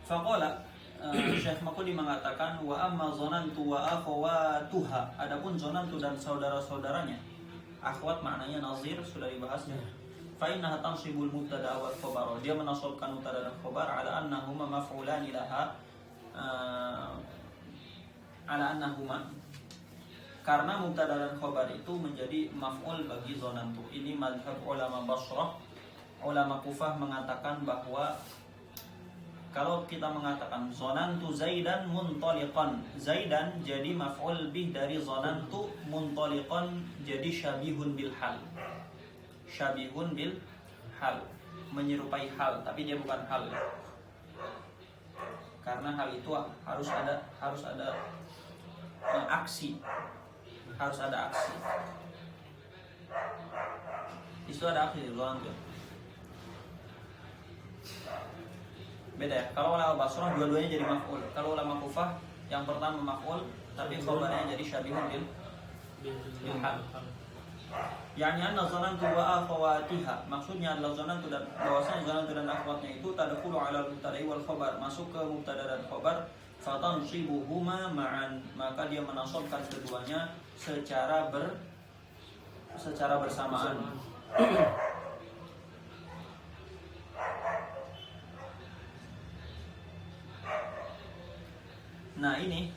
Faqala, Syekh Makudi mengatakan, wa amma zonantu wa akhawatuha, adapun zonantu dan saudara-saudaranya. Akhwat maknanya nazir, sudah dibahas. Fa innaha tansibul mubtada wal khabar, dia menasabkan mubtada dan khabar ala annahuma maf'ulani laha, ala annahuma, karena mubtada dan khabar itu menjadi maf'ul bagi zonantu. Ini mazhab ulama Basrah. Ulama Kufah mengatakan bahwa kalau kita mengatakan zonantu Zaidan muntaliqan, Zaidan jadi maf'ul bih dari zonantu, muntaliqan jadi syabihun bil hal. Syabihun bil hal, menyerupai hal, tapi dia bukan hal. Karena hal itu harus ada aksi. Harus ada aksi. Itu ada aksi zonantu. Beda ya. Kalau ulama Basrah dua-duanya jadi maf'ul. Kalau ulama Kufah yang pertama maf'ul tapi khabarnya jadi syabihun bil hal. Yani anna zanantu wa akhawatiha, maksudnya adalah zanantu dan bahwasanya zanantu dan akhwatnya itu tadkhulu ala al-mubtada wal khabar, masuk ke mubtada dan khabar, fatansibuhuma ma'an, maka dia menasabkan keduanya secara bersamaan. Nah ini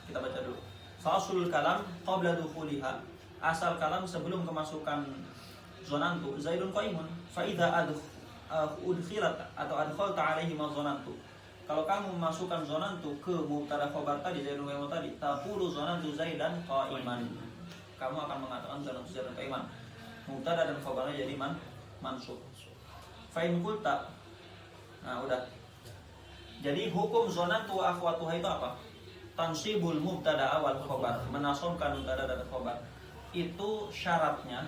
kita baca dulu. Faslul kalam qabla dukhuliha, asal kalam sebelum kemasukan zonantu. Zaidun qaimun fa idza udkhilat atau adkhalta alaihi ma zonantu. Kalau kamu memasukkan zonantu ke mubtada khabar tadi, Zaidun qaimun tadi, taqulu zonantu Zaidan qaiman. Kamu akan mengatakan zonantu Zaidan qaiman. Mubtada dan khabarnya jadi mansub. Fa in qulta, nah udah. Jadi hukum zonantu wa akhwatuha itu apa? Tansibul mubtada awal khobar, menasabkan mubtada dan khobar. Itu syaratnya.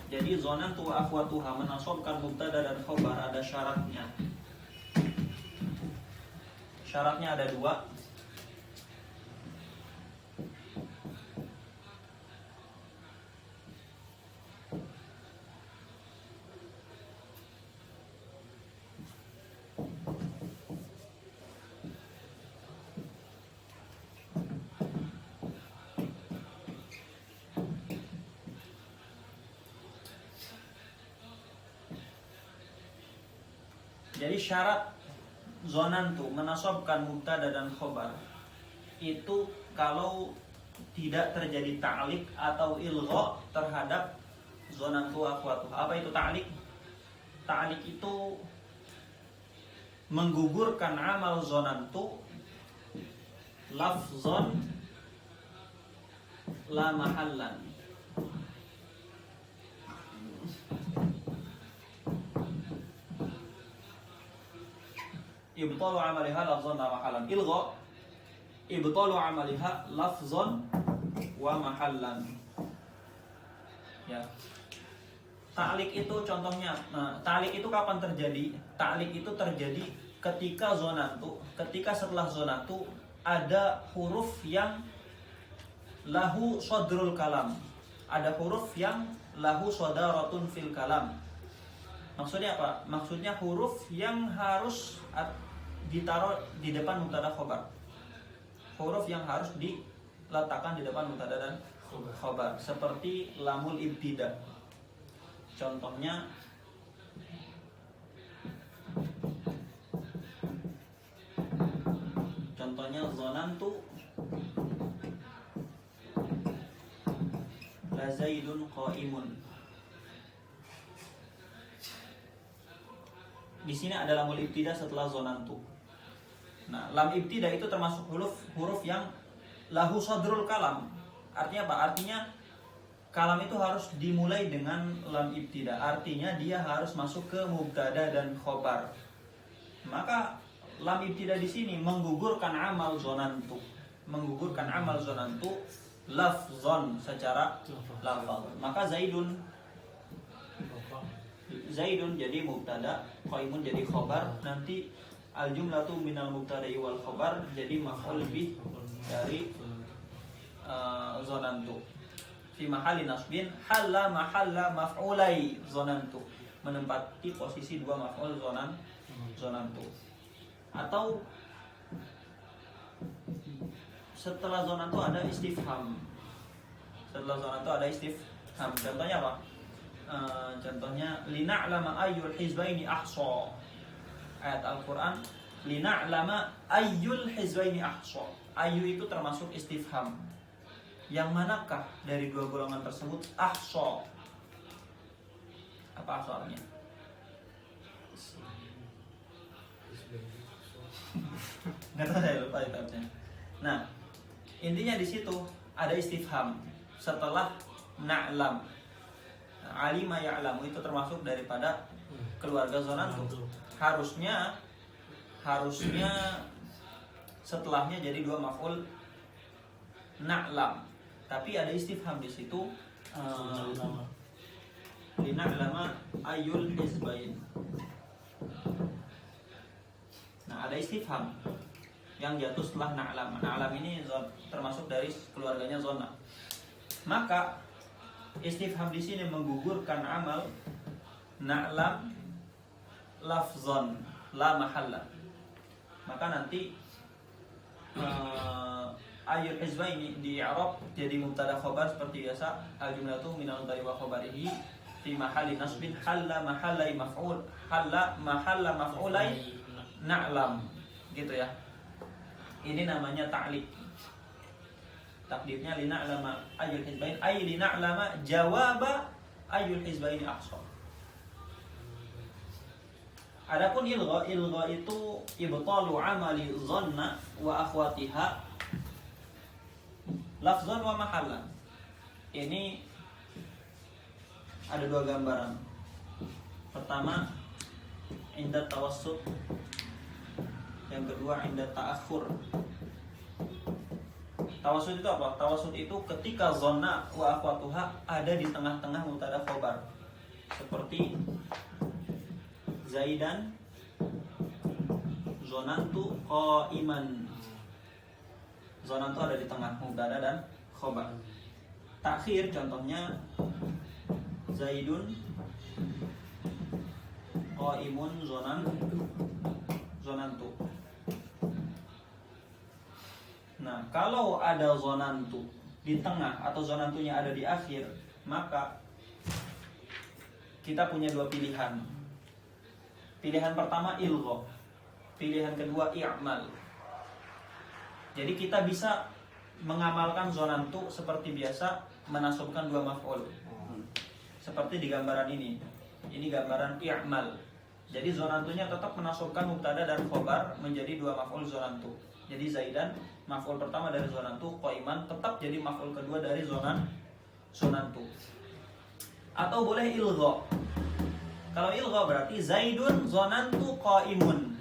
Jadi zonantu wa akhwatuha menasabkan mubtada dan khobar ada syaratnya. Syaratnya ada dua. Jadi syarat zonantu menasabkan mubtada dan khobar itu kalau tidak terjadi ta'liq atau ilgha terhadap zonantu akhwatuh. Apa itu ta'liq? Ta'liq itu menggugurkan amal zonantu lafzon la mahallan. Ibtalu amaliha lafzan wa mahallan. Ilgha ibtalu amaliha lafzan wa mahallan. Ya. Ta'liq itu contohnya. Nah, ta'liq itu kapan terjadi? Ta'liq itu terjadi ketika zonantu, ketika setelah zonantu ada huruf yang lahu sadrul kalam. Ada huruf yang lahu sadaratun fil kalam. Maksudnya apa? Maksudnya huruf yang harus ditaruh di depan mubtada khobar. Huruf yang harus diletakkan di depan mubtada dan khobar. Seperti lamul ibtida. Contohnya zonantu la Zaidun qaimun. Di sini ada lamul ibtida setelah zonantu. Nah, lam ibtida itu termasuk huruf yang lahu sadrul kalam. Artinya apa? Artinya kalam itu harus dimulai dengan lam ibtida. Artinya dia harus masuk ke mubtada dan khobar. Maka lam ibtida di sini menggugurkan amal zonantu. Menggugurkan amal zonantu lafzon secara lafaz. Maka Zaidun jadi mubtada, qaimun jadi khobar. Nanti al jumlatu minal mubtada'i wal khobar jadi maf'ul bih dari zonantu. Fi mahalli nasbin halla mahalla maf'ulai zonantu. menempati posisi dua maf'ul zonantu. Atau setelah zonantu ada istifham. Contohnya apa? Contohnya lina'lama ayyul hizbaini ahsa. Ayat Al-Qur'an lina'lama ayyul hizbaini ahsa. Ayyu itu termasuk istifham. Yang manakah dari dua golongan tersebut ahsa? Apa asalnya? Nggak tahu, saya lupa itu. Nah, intinya di situ ada istifham setelah na'lam. Alima ya'lamu itu termasuk daripada keluarga zonantu. Harusnya setelahnya jadi dua maf'ul na'lam. Tapi ada istifham di situ. Lina'lama ayyul hizbain. Nah, ada istifham yang jatuh setelah na'lam. Na'lam ini termasuk dari keluarganya zona. Maka istifham di sini menggugurkan amal na'lam lafzon la mahalla. Maka nanti ayyul hizbaini di i'rab jadi mubtada khobar seperti biasa. Al jumlatu minal mubtada wa khabarihi fi mahalli nasbin halla mahallai maf'ul halla mahalla maf'ulai na'lam, gitu ya. Ini namanya ta'liq. Takdirnya lina'lama ayyul hizbain ay lina'lama jawaba ayyul hizbaini ahsa. Adapun ilgha itu ibtalu amali dhanna wa akhwatiha lafzan wa mahallan. Ini ada dua gambaran. Pertama inda tawassut, yang kedua inda ta'akhur. Tawassut itu apa? Tawassut itu ketika zonna wa akhwatuha ada di tengah-tengah mubtada khobar. Seperti Zaidan zonantu qa'iman. Zonantu ada di tengah mubtada dan khobar. Takhir contohnya Zaidun qa'imun zonantu. Nah, kalau ada zonantu di tengah atau zonantunya ada di akhir, maka kita punya dua pilihan. Pilihan pertama ilgha, pilihan kedua i'mal. Jadi kita bisa mengamalkan zonantu seperti biasa, menasubkan dua maf'ul. Seperti di gambaran ini. Ini gambaran i'mal. Jadi zonantunya tetap menasubkan mubtada dan khobar menjadi dua maf'ul zonantu. Jadi Zaidan maf'ul pertama dari zonantu, qa'iman tetap jadi maf'ul kedua dari zonantu. Atau boleh ilgha. Kalau ilgha berarti Zaidun zonantu qa'imun.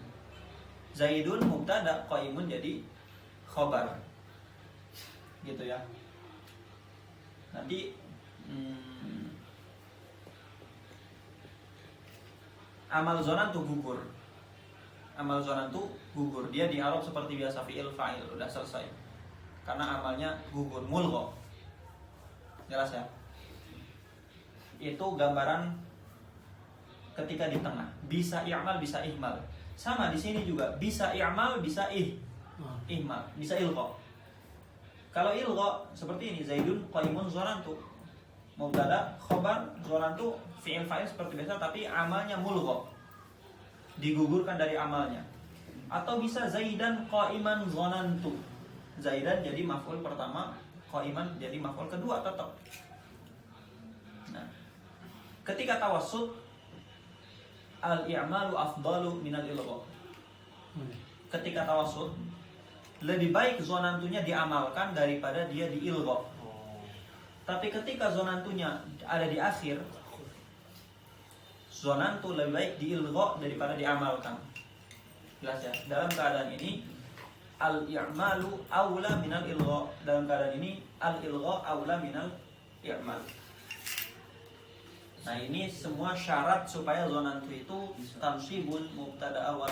Zaidun mubtada, qa'imun jadi khobar. Gitu ya. Nanti amal zonantu gugur. Amal zonantu gugur. Dia di Arab seperti biasa, fi'il fa'il, udah selesai. Karena amalnya gugur, mulgha. Jelas ya? Itu gambaran ketika di tengah. Bisa i'mal, bisa ihmal. Sama di sini juga, bisa i'mal, bisa ihmal, bisa ilgha. Kalau ilgha seperti ini, Zaidun qa'imun zonantu. Mubtada, khobar, zonantu, fi'il fa'il seperti biasa, tapi amalnya mulgha. Digugurkan dari amalnya. Atau bisa Zaidan qa'iman zonantu. Zaidan jadi maf'ul pertama, qa'iman jadi maf'ul kedua tetap. Nah, ketika tawassut al-i'malu afdalu minal ilgha. Ketika tawassut lebih baik zonantunya diamalkan daripada dia di ilgha. Tapi ketika zonantunya ada di akhir, zonantu lebih baik di ilgha daripada diamalkan. Jelas ya? Dalam keadaan ini al-i'malu aula minal ilgha. Dalam keadaan ini al-ilgha aula minal i'mal. Nah, ini semua syarat supaya zonantu itu tansibul mubtada awal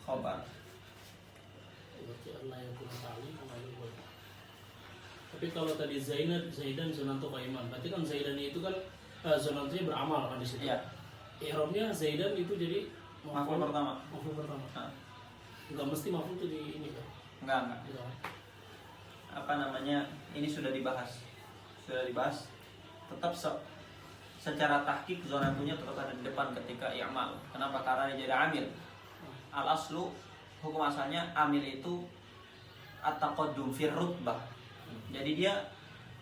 khobar. Tapi kalau tadi Zaidan zonantu qa'iman, berarti kan Zaidan itu kan zonantunya beramal kan di situ. Ya. i'rabnya Zaidan itu jadi maf'ul pertama. Maf'ul pertama. Nah, Enggak mesti maf'ul itu di ini kan. enggak. Enggak. Apa namanya? Ini sudah dibahas. Tetap secara tahqiq zonantunya tetap ada di depan ketika i'mal. Kenapa? Karena dia jadi amil. Al aslu hukum asalnya amil itu at-taqaddum fi rutbah. Jadi dia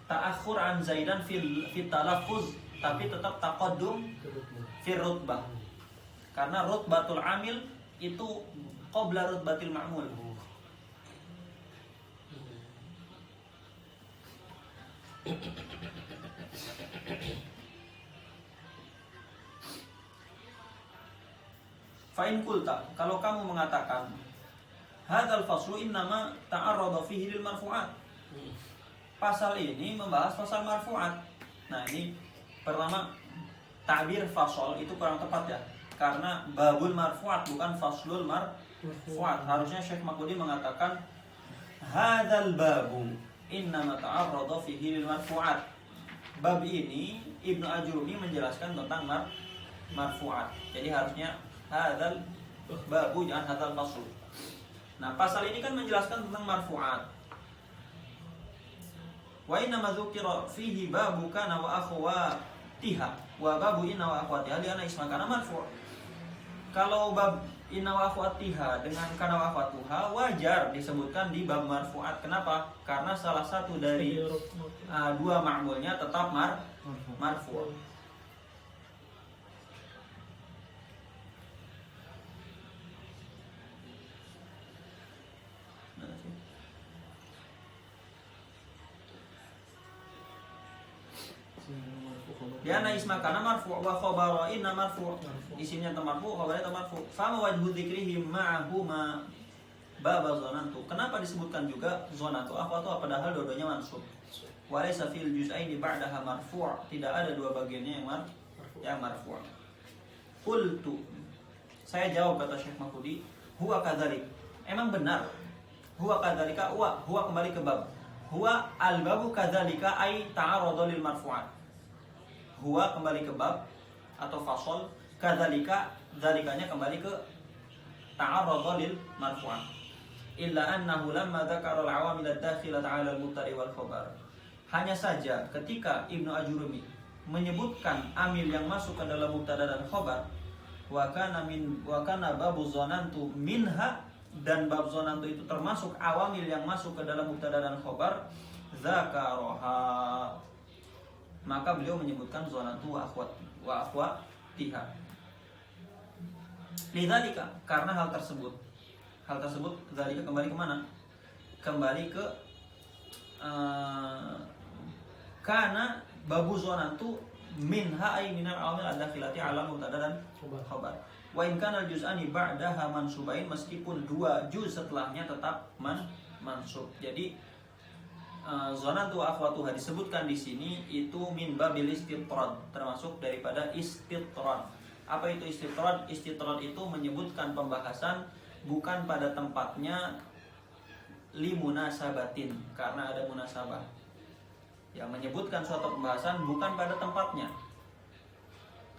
ta'akhur an Zaidan fi talaffuz, tapi tetap taqaddum fi rutbah. Karena rutbatul amil itu qabla rutbatil ma'mul. Fa'in kulta, kalau kamu mengatakan hadzal faslu innama ta'arrada fihi lil marfu'at. Pasal ini membahas pasal marfu'at. Nah, ini pertama ta'bir fasal itu kurang tepat ya. Karena babul marfu'at bukan faslul marfu'at. Harusnya Syekh Makhudi mengatakan hadzal babu innama ta'arrada fihi lil marfu'at. Bab ini Ibnu Ajurumi menjelaskan tentang marfu'at. Jadi harusnya hadzal babu, jangan hadzal fasl. Nah, pasal ini kan menjelaskan tentang marfu'at. Wa inna ma dzukira fihi babu kana wa akhwatiha wa babu inna wa akhwatiha li'anna isma kana marfu'. Kalau bab inna wa akhwatiha dengan kana wa akhwatuha wajar disebutkan di bab marfu'at. Kenapa? Karena salah satu dari dua ma'mulnya tetap marfu'. Dia na isma kana marfu' wa khabara inna marfu'. Isimnya marfu', khabarnya marfu'. Fa ma wajhu dzikrihi ma'ahu ma bab zonantu. Kenapa disebutkan juga zonantu akhwatu padahal dua-duanya mansub? Wa laysa fil juz'aini ba'daha marfu'. Tidak ada dua bagiannya yang marfu'. Qultu. Saya jawab kata Syekh Makhudi, huwa kadzalik. Emang benar. Huwa kadzalika huwa kembali ke bab. Huwa al-babu kadzalika ay ta'arrada lil marfu'at. Huwa kembali ke bab atau fasol, kadzalika dzalikanya kembali ke ta'arrada lil marfu'ah. Illa annahu lamma dzakara al-awamil ad-dakhilata 'ala al-mubtadi wal khabar. Hanya saja ketika Ibnu Ajurumi menyebutkan amil yang masuk ke dalam mubtada dan khabar, wa kana babu zonantu minha, dan bab zonantu itu termasuk awamil yang masuk ke dalam mubtada dan khabar, dzakaraha, maka beliau menyebutkan zonantu wa akhwatiha. Lidzalika, karena hal tersebut zalika kembali ke mana? Kembali ke karena babu zonantu minha ay minal awamil ad-dakhilati 'ala mubtada dan khabar. Wa in kana al-juz'ani ba'daha mansubain, meskipun dua juz setelahnya tetap mansub. Jadi zonantu akhwatuha disebutkan di sini itu min babil istitrad, termasuk daripada istitrad. Apa itu istitrad? Istitrad itu menyebutkan pembahasan bukan pada tempatnya limunasabatin, karena ada munasabah. Yang menyebutkan suatu pembahasan bukan pada tempatnya.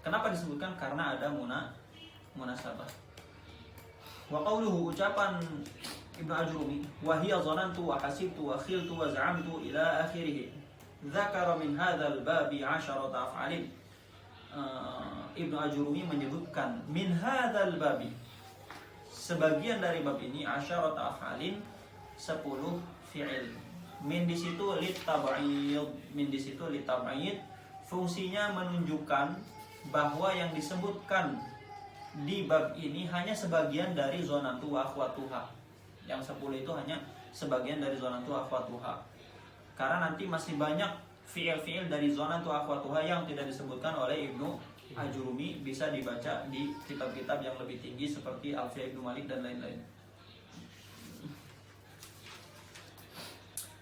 Kenapa disebutkan? Karena ada munasabah. Wa qawluhu, ucapan Ibnu Ajurumi, wa hiya zanantu wa hasibtu wa khiltu wa za'amtu ila akhirih. Dzakara min hadzal babi 'asharata af'alin. Ibnu Ajurumi menyebutkan min hadzal babi, sebagian dari bab ini, 'asharata af'alin, 10 fi'il. Min di situ litab'id, fungsinya menunjukkan bahwa yang disebutkan di bab ini hanya sebagian dari zonantu wa akhwatuha. Yang 10 itu hanya sebagian dari zonantu wa akhwatuha. Karena nanti masih banyak fi'il-fi'il dari zonantu wa akhwatuha yang tidak disebutkan oleh Ibnu Ajurumi, bisa dibaca di kitab-kitab yang lebih tinggi seperti Alfiyah Ibnu Malik dan lain-lain.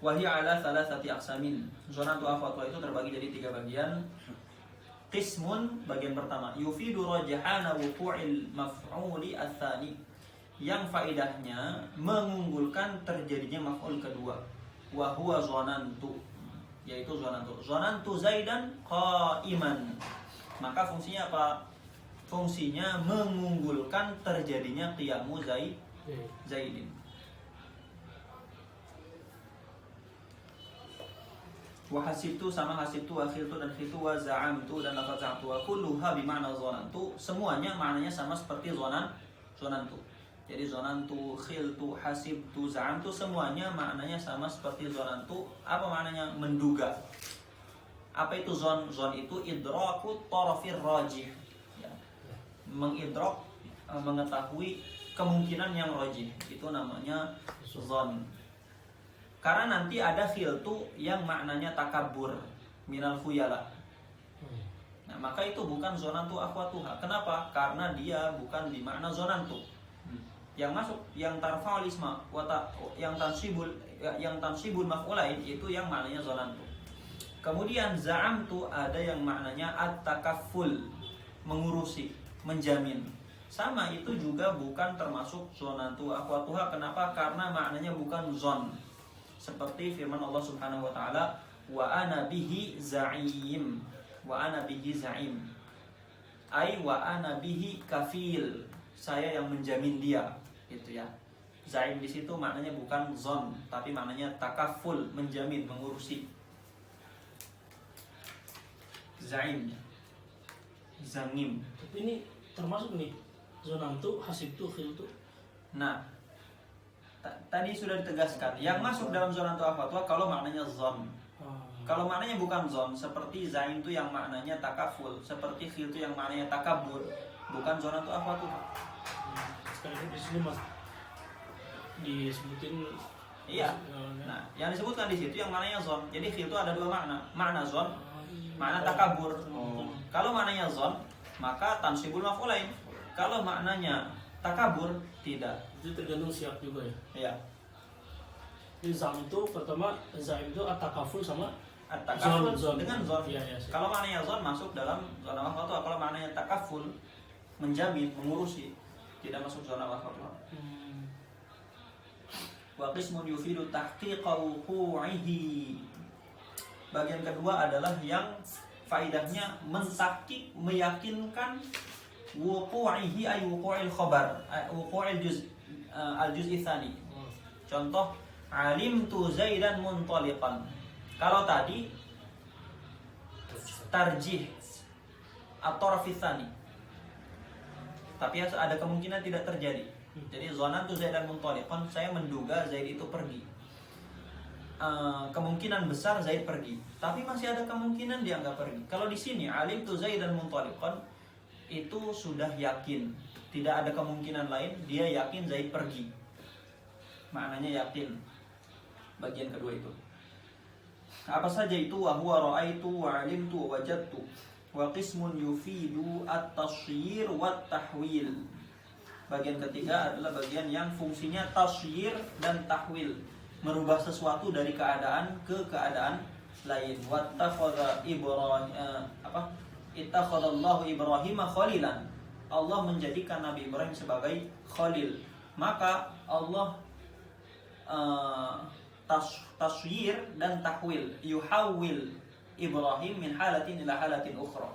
Wahia ala thalathati aqsamin. Zonantu akhwatuha itu terbagi jadi 3 bagian. Qismun, bagian pertama, yufidu rajahana wuqu'il maf'uli ats-tsani, yang faedahnya mengunggulkan terjadinya maf'ul kedua. Wa huwa zonantu, yaitu zonantu. Zonantu Zaidan qa'iman. Maka fungsinya apa? fungsinya mengunggulkan terjadinya qiyamu Zaidin. Wa hasibtu sama hasibtu wa khiltu dan khiltu wa za'amtu dan lafaz za'amtu wa kulluha bima'na zonantu, semuanya maknanya sama seperti zonantu. Jadi zonantu, khiltu, hasibtu, za'amtu semuanya maknanya sama seperti zonantu. Apa maknanya? Menduga. Apa itu zon? Zon itu idraku tarafir rajih, ya. Mengidrak, mengetahui kemungkinan yang rajih, itu namanya zon. Karena nanti ada khiltu yang maknanya takabur minal khuyala. Nah, maka itu bukan zonantu akhwatuha. Kenapa? Karena dia bukan di makna zonantu. Yang masuk yang tarfa'ul isma yang tansibul maf'ulain itu yang maknanya zonantu. Kemudian za'amtu ada yang maknanya at-takafful, mengurusi, menjamin. Sama, itu juga bukan termasuk zonantu akhwatuha. Kenapa? Karena maknanya bukan zon. Seperti firman Allah Subhanahu wa taala, wa ana bihi za'im. Wa ana bihi za'im. Ai wa ana bihi kafil. Saya yang menjamin dia, gitu ya. Za'im di situ maknanya bukan zon, tapi maknanya takaful, menjamin, mengurusi. Za'im. Zangim. Tapi ini termasuk nih zonantu, hasibtu, khiltu. Nah, tadi sudah ditegaskan, yang masuk dalam zonantu akhwatuha kalau maknanya zon. Kalau maknanya bukan zon, seperti zain itu yang maknanya takaful, seperti khil itu yang maknanya takabur, bukan zonantu akhwatuha. Sekarang di sini mas disebutin. Iya. Nah, yang disebutkan di situ yang maknanya zon. Jadi khil itu ada dua makna, makna zon, makna takabur. Kalau maknanya zon, maka tansibul maf'ulain. Kalau maknanya takabur, tidak. Itu tergantung siap juga ya. Iya. Jadi zam itu pertama, zam itu at-takaful sama At-takaful zon. dengan zon. Iya, iya, kalau maknanya zon masuk dalam zona akhwatuha. Kalau maknanya takaful, menjamin, mengurusi, tidak masuk zona akhwatuha. Wa qismun yufidu tahqiqa wuqu'ihi. Bagian kedua adalah yang faidahnya mentahqiq, meyakinkan wuqu'ihi ay wuqu'il khabar, wuqu'il al-juz'i tsani. Contoh, alimtu Zaidan muntaliqan. Kalau tadi tarjih at-taraf tsani. Tapi ada kemungkinan tidak terjadi. Jadi zonantu Zaidan muntaliqan, saya menduga Zaid itu pergi. Kemungkinan besar Zaid pergi, tapi masih ada kemungkinan dia nggak pergi. Kalau di sini alimtu Zaidan muntaliqan, itu sudah yakin, tidak ada kemungkinan lain, dia yakin Zaid pergi. Maknanya yakin. Bagian kedua itu. Apa saja itu? Wa huwa ra'aitu wa 'alimtu wa wajadtu. Wa qismun yufidu at-tashyir wa tahwil. Bagian ketiga adalah bagian yang fungsinya tasyir dan tahwil, merubah sesuatu dari keadaan ke keadaan lain. Wattakhadha Ibrahim Ittakhadallahu Ibrahim khalilan. Allah menjadikan Nabi Ibrahim sebagai khalil. Maka Allah tasyir dan tahwil, yuhawwil Ibrahim min halatin ila halatin ukhra.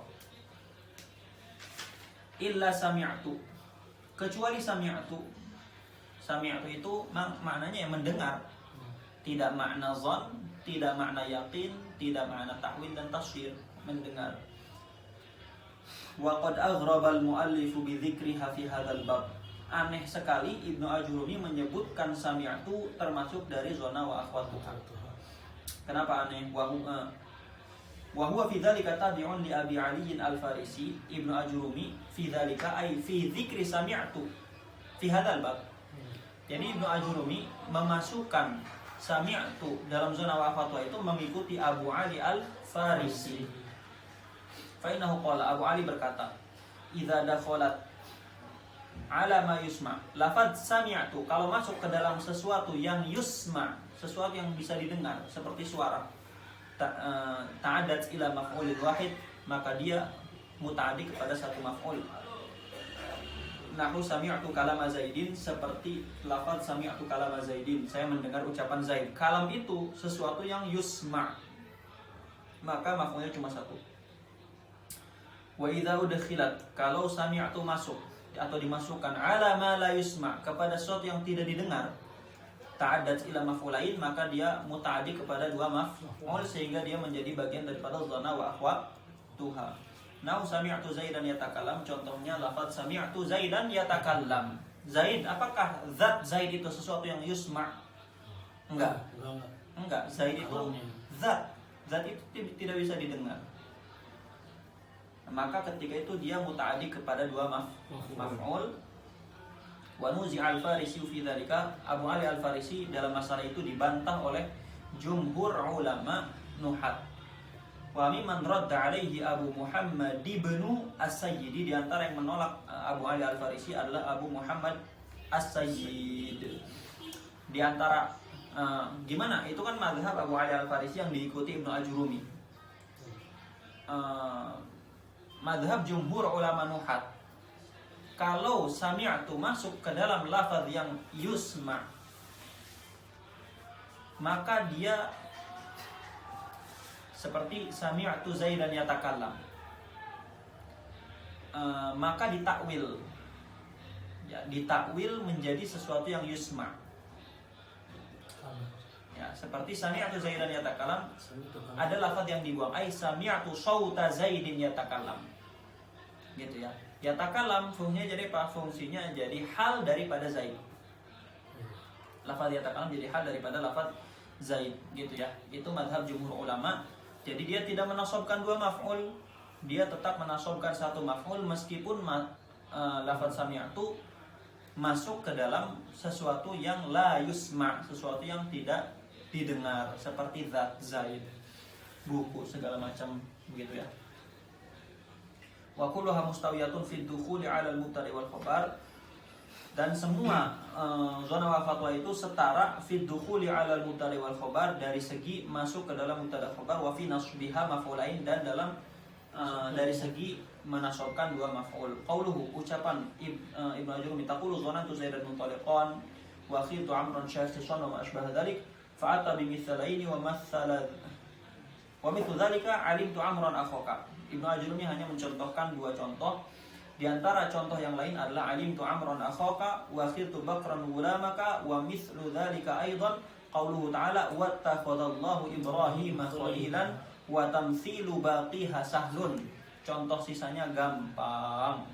Illa sami'tu, kecuali sami'tu. Sami'tu itu maknanya yang mendengar. Tidak makna zon, tidak makna yakin, tidak makna tahwil dan tasyir, mendengar. Wa qad aghraba al-mu'allifu bi dzikriha fi hadzal bab. Aneh sekali Ibnu Ajurumi menyebutkan sami'tu termasuk dari zona wa akhwatuha. Kenapa aneh? Wa huwa fi dzalika tabi'un li Abi Ali al-Farisi. Ibnu Ajurumi fi dzalika ay fi dzikri sami'tu fi hadzal bab. Jadi Ibnu Ajurumi memasukkan sami'tu dalam zona wa akhwatuha itu mengikuti Abu Ali al-Farisi. Fainahu qala, Abu Ali berkata, idza dakhalat ala ma yusma. Lafaz sami'tu kalau masuk ke dalam sesuatu yang yusma, sesuatu yang bisa didengar seperti suara, ta'addat ila maf'ulin wahid, maka dia muta'addi kepada satu maf'ul. Nahu sami'tu kalama Zaidin, seperti lafaz sami'tu kalama Zaidin, saya mendengar ucapan Zaid. Kalam itu sesuatu yang yusma, maka maf'ulnya cuma satu. Wa idza udkhilat, kalau sami'tu masuk atau dimasukkan ala ma la yusma, kepada sesuatu yang tidak didengar, ta'addat ila maf'ulain, maka dia muta'addi kepada dua maf'ul sehingga dia menjadi bagian daripada dhanna wa akhwatuha. Now sami'tu Zaidan yatakallam, contohnya lafaz sami'tu Zaidan yatakallam. Zaid, apakah zat Zaid itu sesuatu yang yusma? Enggak. Enggak, Zaid itu zat. Zat itu tidak bisa didengar. Maka ketika itu dia muta'addi kepada dua maf'ul. Wa nuzi' al-Farisi fi dzalika, Abu Ali al-Farisi dalam masalah itu dibantah oleh jumhur ulama nuhat. Wa mimman radda alaihi Abu Muhammad ibnu As-Sayyidi, di antara yang menolak Abu Ali al-Farisi adalah Abu Muhammad As-Sayyid. Di antara gimana? Itu kan mazhab Abu Ali al-Farisi yang diikuti Ibnu Ajurumi. Madhab jumhur ulama nuhat, kalau sami'tu masuk ke dalam lafaz yang yusma, maka dia seperti sami'tu Zaidan yatakallam, maka ditakwil, ya, ditakwil menjadi sesuatu yang yusma. Ya, seperti sami'tu Zaidan yatakallam, ada lafaz yang dibuang, ai sami'tu sauta Zaidin yatakallam. Gitu ya. Yatakallam fungsinya jadi apa? Fungsinya jadi hal daripada Zaid. Lafaz yatakallam jadi hal daripada lafaz Zaid, gitu ya. Itu mazhab jumhur ulama. Jadi dia tidak menasobkan dua maf'ul, dia tetap menasobkan satu maf'ul meskipun lafaz sami'tu masuk ke dalam sesuatu yang la yusma, sesuatu yang tidak didengar, seperti zat Zaid, buku segala macam, begitu ya. Wa kulluha mustawiyatun fi dukhuli 'ala al-mubtadi wal khabar, dan semua zona wa fatwa itu setara fi dukhuli 'ala al-mubtadi wal khabar, dari segi masuk ke dalam mubtada khabar, wa fi nasbiha maf'ulain, dan dalam dari segi menasobkan dua maf'ul. Qauluhu, ucapan Ibnu Ajurumi, taqulu zanantu Zaidan muntaliqan wa khitu amran shasisan wa ma asbaha dzalik fa'ata bimithalaini wa mathala wa mithlu dzalika alimtu amran akhaka. Ibnu Ajurumi hanya mencontohkan dua contoh. Di antara contoh yang lain adalah alimtu amran akhaka wa khirtu bakran gulamaka wa mithlu dzalika aidan qauluhu ta'ala wattakhadallahu Ibrahima khalilan wa tamthilu baqiha sahlun. Contoh sisanya gampang.